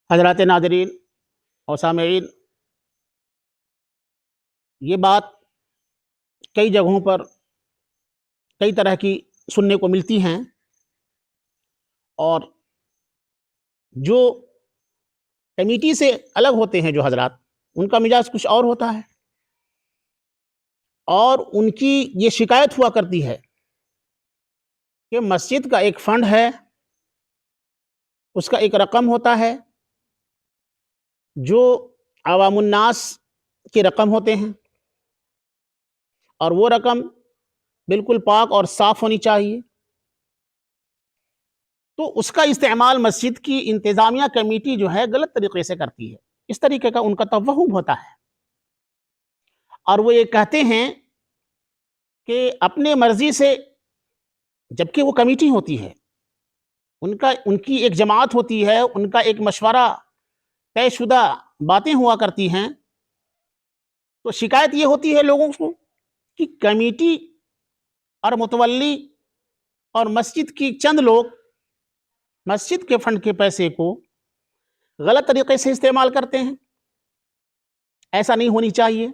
حضرات ناظرین اور سامعین، یہ بات کئی جگہوں پر کئی طرح کی سننے کو ملتی ہیں، اور جو کمیٹی سے الگ ہوتے ہیں جو حضرات، ان کا مزاج کچھ اور ہوتا ہے، اور ان کی یہ شکایت ہوا کرتی ہے کہ مسجد کا ایک فنڈ ہے، اس کا ایک رقم ہوتا ہے جو عوام الناس کی رقم ہوتے ہیں، اور وہ رقم بالکل پاک اور صاف ہونی چاہیے۔ تو اس کا استعمال مسجد کی انتظامیہ کمیٹی جو ہے غلط طریقے سے کرتی ہے، اس طریقے کا ان کا توہم ہوتا ہے، اور وہ یہ کہتے ہیں کہ اپنے مرضی سے، جبکہ وہ کمیٹی ہوتی ہے، ان کی ایک جماعت ہوتی ہے، ان کا ایک مشورہ طے شدہ باتیں ہوا کرتی ہیں، تو شکایت یہ ہوتی ہے لوگوں کو کہ کمیٹی اور متولی اور مسجد کی چند لوگ مسجد کے فنڈ کے پیسے کو غلط طریقے سے استعمال کرتے ہیں، ایسا نہیں ہونی چاہیے۔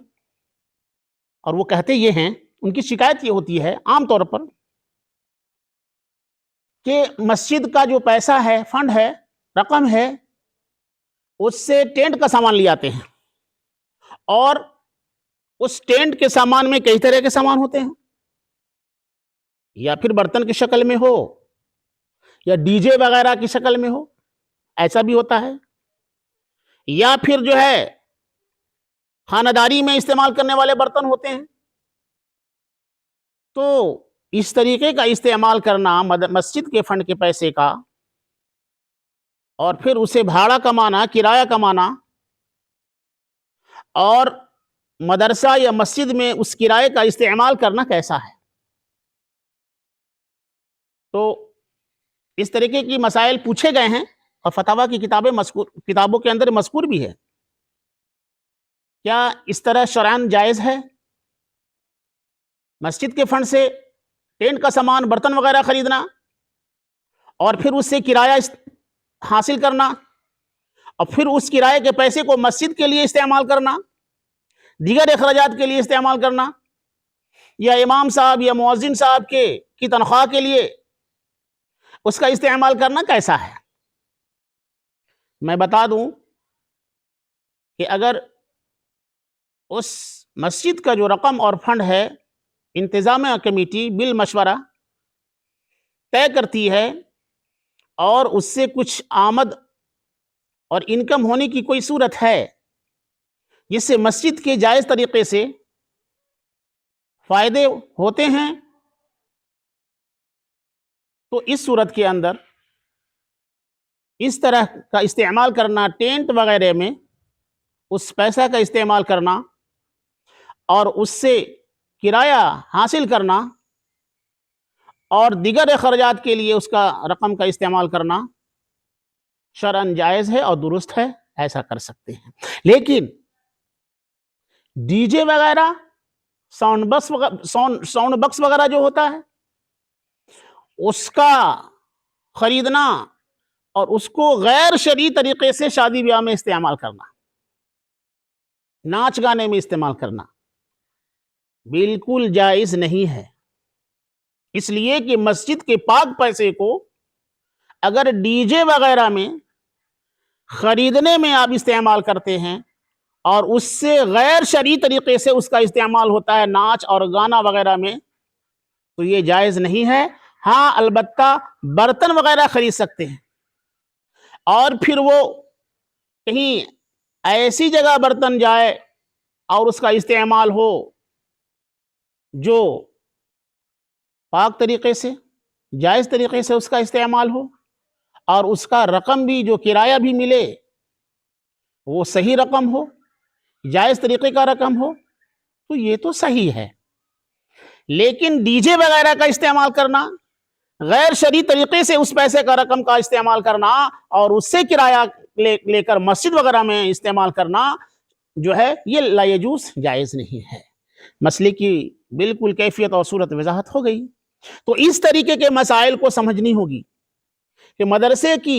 اور وہ کہتے یہ ہیں، ان کی شکایت یہ ہوتی ہے عام طور پر کہ مسجد کا جو پیسہ ہے، فنڈ ہے، رقم ہے، اس سے ٹینٹ کا سامان لے آتے ہیں، اور اس ٹینٹ کے سامان میں کئی طرح کے سامان ہوتے ہیں، یا پھر برتن کی شکل میں ہو، یا ڈی جے وغیرہ کی شکل میں ہو، ایسا بھی ہوتا ہے، یا پھر جو ہے خانہ میں استعمال کرنے والے برتن ہوتے ہیں۔ تو اس طریقے کا استعمال کرنا مسجد کے فنڈ کے پیسے کا، اور پھر اسے بھاڑا کمانا، کرایہ کمانا، اور مدرسہ یا مسجد میں اس کرایے کا استعمال کرنا کیسا ہے؟ تو اس طریقے کی مسائل پوچھے گئے ہیں، اور فتاویٰ کی کتابوں کے اندر مذکور بھی ہے۔ کیا اس طرح شرعاً جائز ہے مسجد کے فنڈ سے ٹینٹ کا سامان، برتن وغیرہ خریدنا، اور پھر اس سے کرایہ حاصل کرنا، اور پھر اس کرایے کے پیسے کو مسجد کے لیے استعمال کرنا، دیگر اخراجات کے لیے استعمال کرنا، یا امام صاحب یا مؤذن صاحب کی تنخواہ کے لیے اس کا استعمال کرنا کیسا ہے؟ میں بتا دوں کہ اگر اس مسجد کا جو رقم اور فنڈ ہے انتظامیہ کمیٹی بالمشورہ طے کرتی ہے، اور اس سے کچھ آمد اور انکم ہونے کی کوئی صورت ہے جس سے مسجد کے جائز طریقے سے فائدے ہوتے ہیں، تو اس صورت کے اندر اس طرح کا استعمال کرنا، ٹینٹ وغیرہ میں اس پیسہ کا استعمال کرنا اور اس سے کرایہ حاصل کرنا اور دیگر اخراجات کے لیے اس کا رقم کا استعمال کرنا شرعاً جائز ہے اور درست ہے، ایسا کر سکتے ہیں۔ لیکن ڈی جے وغیرہ، ساؤنڈ بکس وغیرہ جو ہوتا ہے، اس کا خریدنا اور اس کو غیر شرعی طریقے سے شادی بیاہ میں استعمال کرنا، ناچ گانے میں استعمال کرنا بالکل جائز نہیں ہے۔ اس لیے کہ مسجد کے پاک پیسے کو اگر ڈی جے وغیرہ میں خریدنے میں آپ استعمال کرتے ہیں اور اس سے غیر شرعی طریقے سے اس کا استعمال ہوتا ہے ناچ اور گانا وغیرہ میں، تو یہ جائز نہیں ہے۔ ہاں، البتہ برتن وغیرہ خرید سکتے ہیں، اور پھر وہ کہیں ایسی جگہ برتن جائے اور اس کا استعمال ہو جو پاک طریقے سے، جائز طریقے سے اس کا استعمال ہو، اور اس کا رقم بھی، جو کرایہ بھی ملے، وہ صحیح رقم ہو، جائز طریقے کا رقم ہو، تو یہ تو صحیح ہے۔ لیکن ڈی جے وغیرہ کا استعمال کرنا، غیر شرعی طریقے سے اس پیسے کا رقم کا استعمال کرنا اور اس سے کرایہ لے کر مسجد وغیرہ میں استعمال کرنا جو ہے، یہ لا یجوز، جائز نہیں ہے۔ مسئلے کی بالکل کیفیت اور صورت وضاحت ہو گئی۔ تو اس طریقے کے مسائل کو سمجھنی ہوگی کہ مدرسے کی